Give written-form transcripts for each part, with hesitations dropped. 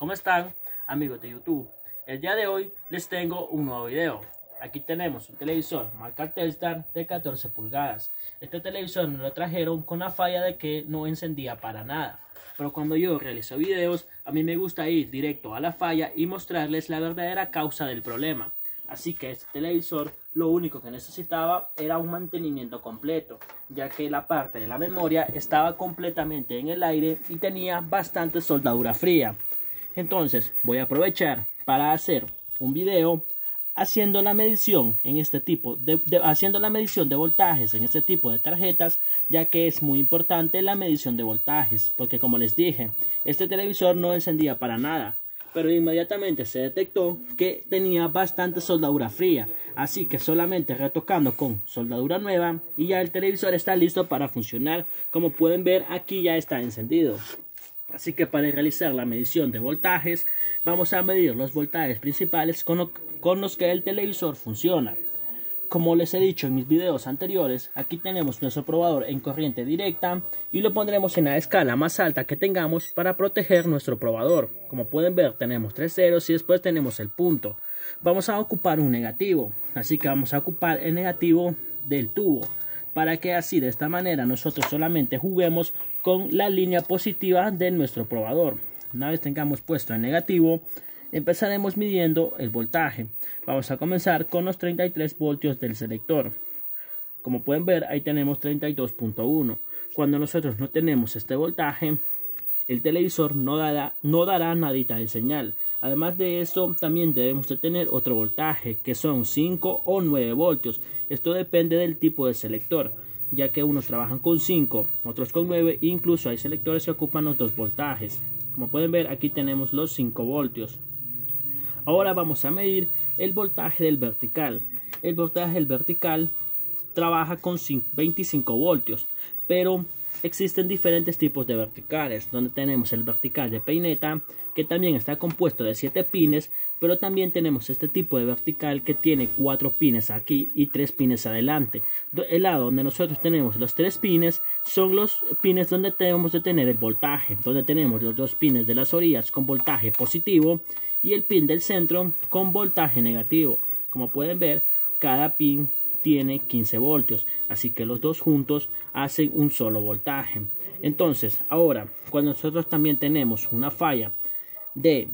¿Cómo están, amigos de YouTube? El día de hoy les tengo un nuevo video. Aquí tenemos un televisor marca Telstar de 14 pulgadas. Este televisor me lo trajeron con la falla de que no encendía para nada. Pero cuando yo realizo videos, a mí me gusta ir directo a la falla y mostrarles la verdadera causa del problema. Así que este televisor lo único que necesitaba era un mantenimiento completo, ya que la parte de la memoria estaba completamente en el aire y tenía bastante soldadura fría. Entonces voy a aprovechar para hacer un video haciendo la medición en este tipo haciendo la medición de voltajes en este tipo de tarjetas, ya que es muy importante la medición de voltajes, porque como les dije, este televisor no encendía para nada, pero inmediatamente se detectó que tenía bastante soldadura fría, así que solamente retocando con soldadura nueva y ya el televisor está listo para funcionar. Como pueden ver, aquí ya está encendido. Así que para realizar la medición de voltajes, vamos a medir los voltajes principales con los que el televisor funciona. Como les he dicho en mis videos anteriores, aquí tenemos nuestro probador en corriente directa y lo pondremos en la escala más alta que tengamos para proteger nuestro probador. Como pueden ver, tenemos 3 ceros y después tenemos el punto. Vamos a ocupar un negativo, así que vamos a ocupar el negativo del tubo, para que así de esta manera nosotros solamente juguemos con la línea positiva de nuestro probador. Una vez tengamos puesto el negativo, empezaremos midiendo el voltaje. Vamos a comenzar con los 33 voltios del selector. Como pueden ver, ahí tenemos 32.1. Cuando nosotros no tenemos este voltaje, el televisor no dará nadita de señal. Además de esto, también debemos de tener otro voltaje, que son 5 o 9 voltios. Esto depende del tipo de selector, ya que unos trabajan con 5, otros con 9, incluso hay selectores que ocupan los 2 voltajes. Como pueden ver, aquí tenemos los 5 voltios. Ahora vamos a medir el voltaje del vertical. El voltaje del vertical trabaja con 25 voltios, pero existen diferentes tipos de verticales, donde tenemos el vertical de peineta, que también está compuesto de 7 pines, pero también tenemos este tipo de vertical que tiene 4 pines aquí y 3 pines adelante. El lado donde nosotros tenemos los 3 pines son los pines donde tenemos de tener el voltaje, donde tenemos los 2 pines de las orillas con voltaje positivo y el pin del centro con voltaje negativo. Como pueden ver, cada pin tiene 15 voltios, así que los dos juntos hacen un solo voltaje. Entonces, ahora, cuando nosotros también tenemos una falla de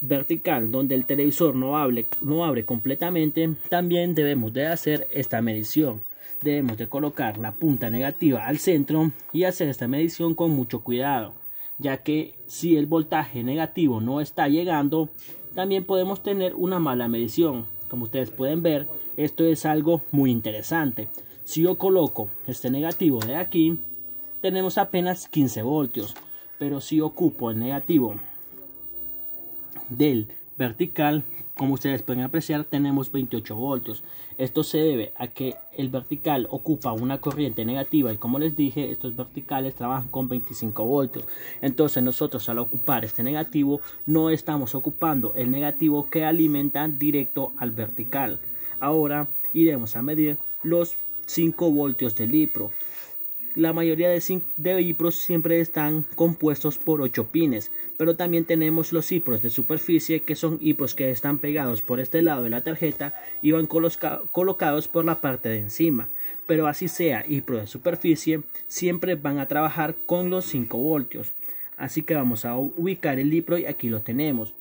vertical donde el televisor no abre completamente, también debemos de hacer esta medición. Debemos de colocar la punta negativa al centro y hacer esta medición con mucho cuidado, ya que si el voltaje negativo no está llegando, también podemos tener una mala medición. Como ustedes pueden ver, esto es algo muy interesante. Si yo coloco este negativo de aquí, tenemos apenas 15 voltios, pero si ocupo el negativo del vertical, como ustedes pueden apreciar, tenemos 28 voltios. Esto se debe a que el vertical ocupa una corriente negativa y, como les dije, estos verticales trabajan con 25 voltios. Entonces nosotros, al ocupar este negativo, no estamos ocupando el negativo que alimenta directo al vertical. Ahora iremos a medir los 5 voltios del IPRO. La mayoría de IPROS siempre están compuestos por 8 pines, pero también tenemos los IPROS de superficie, que son IPROS que están pegados por este lado de la tarjeta y van colocados por la parte de encima. Pero así sea IPRO de superficie, siempre van a trabajar con los 5 voltios. Así que vamos a ubicar el IPRO y aquí lo tenemos.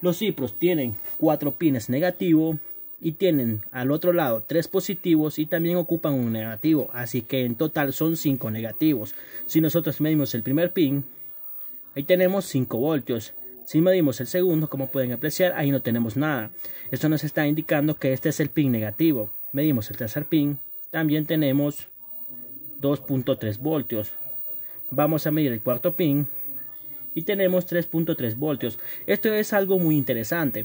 Los IPROS tienen 4 pines negativos y tienen al otro lado 3 positivos y también ocupan un negativo, así que en total son 5 negativos. Si nosotros medimos el primer pin, ahí tenemos 5 voltios. Si medimos el segundo, como pueden apreciar, ahí no tenemos nada. Esto nos está indicando que este es el pin negativo. Medimos el tercer pin, también tenemos 2.3 voltios. Vamos a medir el cuarto pin y tenemos 3.3 voltios. Esto es algo muy interesante,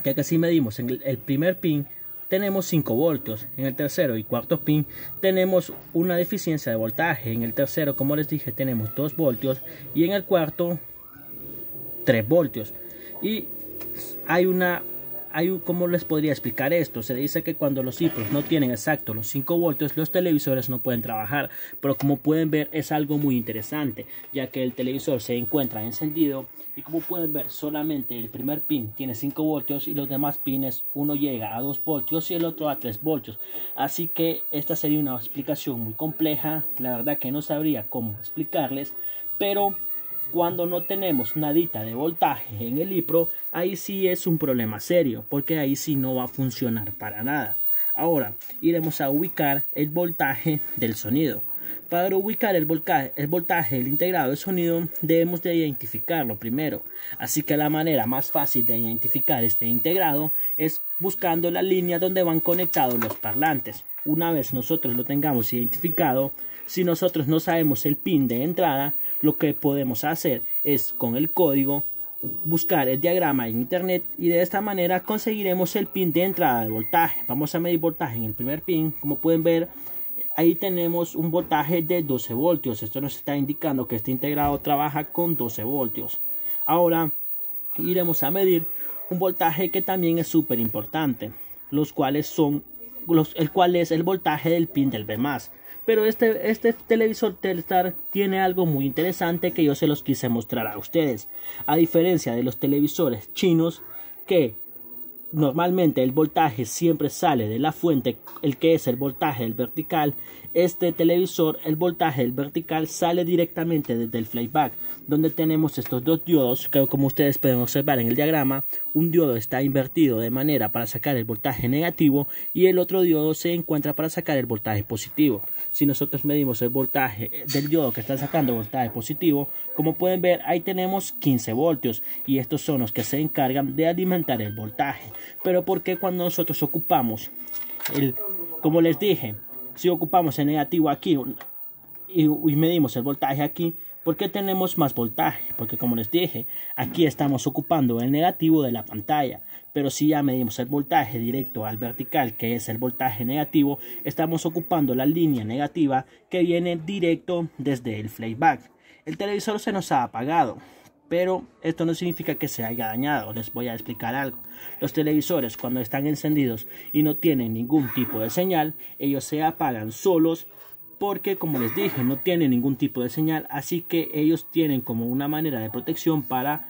ya que si medimos en el primer pin tenemos 5 voltios, en el tercero y cuarto pin tenemos una deficiencia de voltaje. En el tercero, como les dije, tenemos 2 voltios y en el cuarto 3 voltios, y hay una ¿cómo les podría explicar esto? Se dice que cuando los cipros no tienen exacto los 5 voltios, los televisores no pueden trabajar. Pero como pueden ver, es algo muy interesante, ya que el televisor se encuentra encendido y como pueden ver, solamente el primer pin tiene 5 voltios y los demás pines, uno llega a 2 voltios y el otro a 3 voltios. Así que esta sería una explicación muy compleja. La verdad que no sabría cómo explicarles, pero cuando no tenemos nadita de voltaje en el cipro, ahí sí es un problema serio, porque ahí sí no va a funcionar para nada. Ahora iremos a ubicar el voltaje del sonido. Para ubicar el voltaje del integrado de sonido debemos de identificarlo primero. Así que la manera más fácil de identificar este integrado es buscando la línea donde van conectados los parlantes. Una vez nosotros lo tengamos identificado, si nosotros no sabemos el pin de entrada, lo que podemos hacer es con el código buscar el diagrama en internet y de esta manera conseguiremos el pin de entrada de voltaje. Vamos a medir voltaje en el primer pin. Como pueden ver, ahí tenemos un voltaje de 12 voltios. Esto nos está indicando que este integrado trabaja con 12 voltios. Ahora iremos a medir un voltaje que también es súper importante, el cual es el voltaje del pin del B+. Pero este televisor Telstar tiene algo muy interesante que yo se los quise mostrar a ustedes. A diferencia de los televisores chinos, que normalmente el voltaje siempre sale de la fuente, el que es el voltaje del vertical, este televisor, el voltaje del vertical sale directamente desde el playback, donde tenemos estos dos diodos, que como ustedes pueden observar en el diagrama, un diodo está invertido de manera para sacar el voltaje negativo y el otro diodo se encuentra para sacar el voltaje positivo. Si nosotros medimos el voltaje del diodo que está sacando voltaje positivo, como pueden ver, ahí tenemos 15 voltios y estos son los que se encargan de alimentar el voltaje. Pero ¿por qué cuando nosotros ocupamos como les dije, si ocupamos el negativo aquí y medimos el voltaje aquí, ¿por qué tenemos más voltaje? Porque como les dije, aquí estamos ocupando el negativo de la pantalla, pero si ya medimos el voltaje directo al vertical, que es el voltaje negativo, estamos ocupando la línea negativa que viene directo desde el playback. El televisor se nos ha apagado, pero esto no significa que se haya dañado. Les voy a explicar algo. Los televisores, cuando están encendidos y no tienen ningún tipo de señal, ellos se apagan solos porque, como les dije, no tienen ningún tipo de señal, así que ellos tienen como una manera de protección para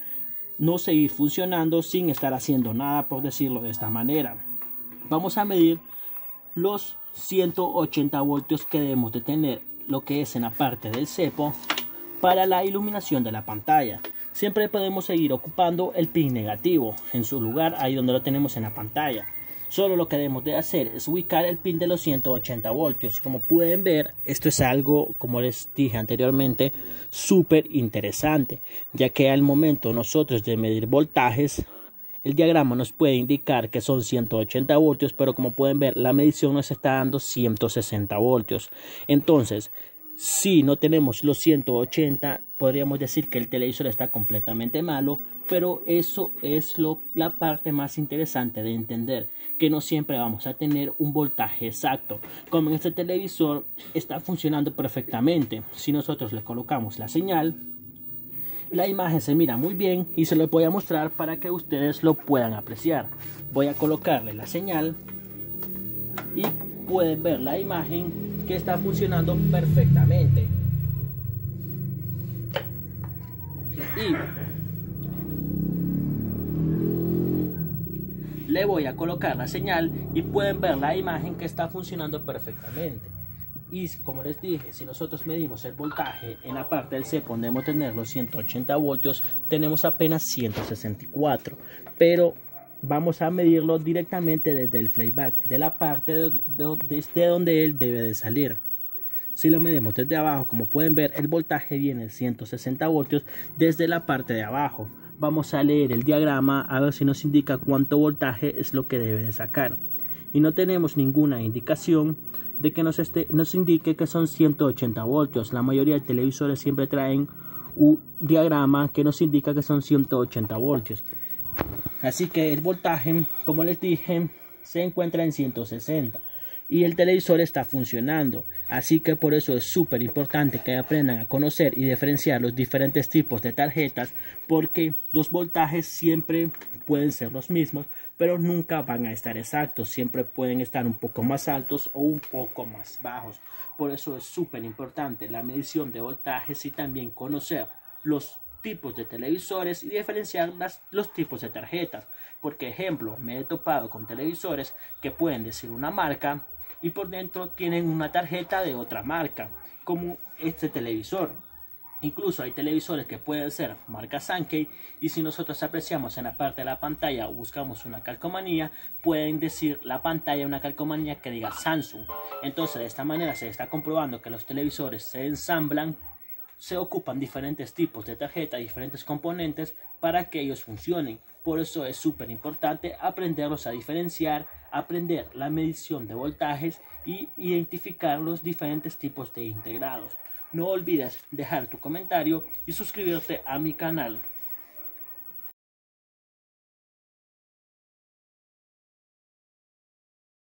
no seguir funcionando sin estar haciendo nada, por decirlo de esta manera. Vamos a medir los 180 voltios que debemos de tener, lo que es en la parte del cepo, para la iluminación de la pantalla. Siempre podemos seguir ocupando el pin negativo en su lugar, ahí donde lo tenemos en la pantalla. Solo lo que debemos de hacer es ubicar el pin de los 180 voltios. Como pueden ver, esto es algo, como les dije anteriormente, súper interesante, ya que al momento nosotros de medir voltajes, el diagrama nos puede indicar que son 180 voltios, pero como pueden ver, la medición nos está dando 160 voltios. Entonces, si no tenemos los 180, podríamos decir que el televisor está completamente malo, pero eso es la parte más interesante de entender, que no siempre vamos a tener un voltaje exacto. Como en este televisor está funcionando perfectamente, si nosotros le colocamos la señal, la imagen se mira muy bien y se lo voy a mostrar para que ustedes lo puedan apreciar. Voy a colocarle la señal y pueden ver la imagen que está funcionando perfectamente. Y le voy a colocar la señal y pueden ver la imagen que está funcionando perfectamente. Y como les dije, si nosotros medimos el voltaje en la parte del cepo donde debemos tener los 180 voltios, tenemos apenas 164, pero vamos a medirlo directamente desde el playback, de la parte desde donde él debe de salir. Si lo medimos desde abajo, como pueden ver, el voltaje viene de 160 voltios desde la parte de abajo. Vamos a leer el diagrama a ver si nos indica cuánto voltaje es lo que debe de sacar. Y no tenemos ninguna indicación de que nos indique que son 180 voltios. La mayoría de televisores siempre traen un diagrama que nos indica que son 180 voltios. Así que el voltaje, como les dije, se encuentra en 160 y el televisor está funcionando. Así que por eso es súper importante que aprendan a conocer y diferenciar los diferentes tipos de tarjetas, porque los voltajes siempre pueden ser los mismos, pero nunca van a estar exactos. Siempre pueden estar un poco más altos o un poco más bajos. Por eso es súper importante la medición de voltajes y también conocer los tipos de televisores y diferenciar los tipos de tarjetas. Por ejemplo, me he topado con televisores que pueden decir una marca y por dentro tienen una tarjeta de otra marca, como este televisor. Incluso hay televisores que pueden ser marca Sankey y si nosotros apreciamos en la parte de la pantalla o buscamos una calcomanía, pueden decir la pantalla una calcomanía que diga Samsung. Entonces de esta manera se está comprobando que los televisores se ensamblan, se ocupan diferentes tipos de tarjeta, diferentes componentes para que ellos funcionen. Por eso es súper importante aprenderlos a diferenciar, aprender la medición de voltajes y identificar los diferentes tipos de integrados. No olvides dejar tu comentario y suscribirte a mi canal.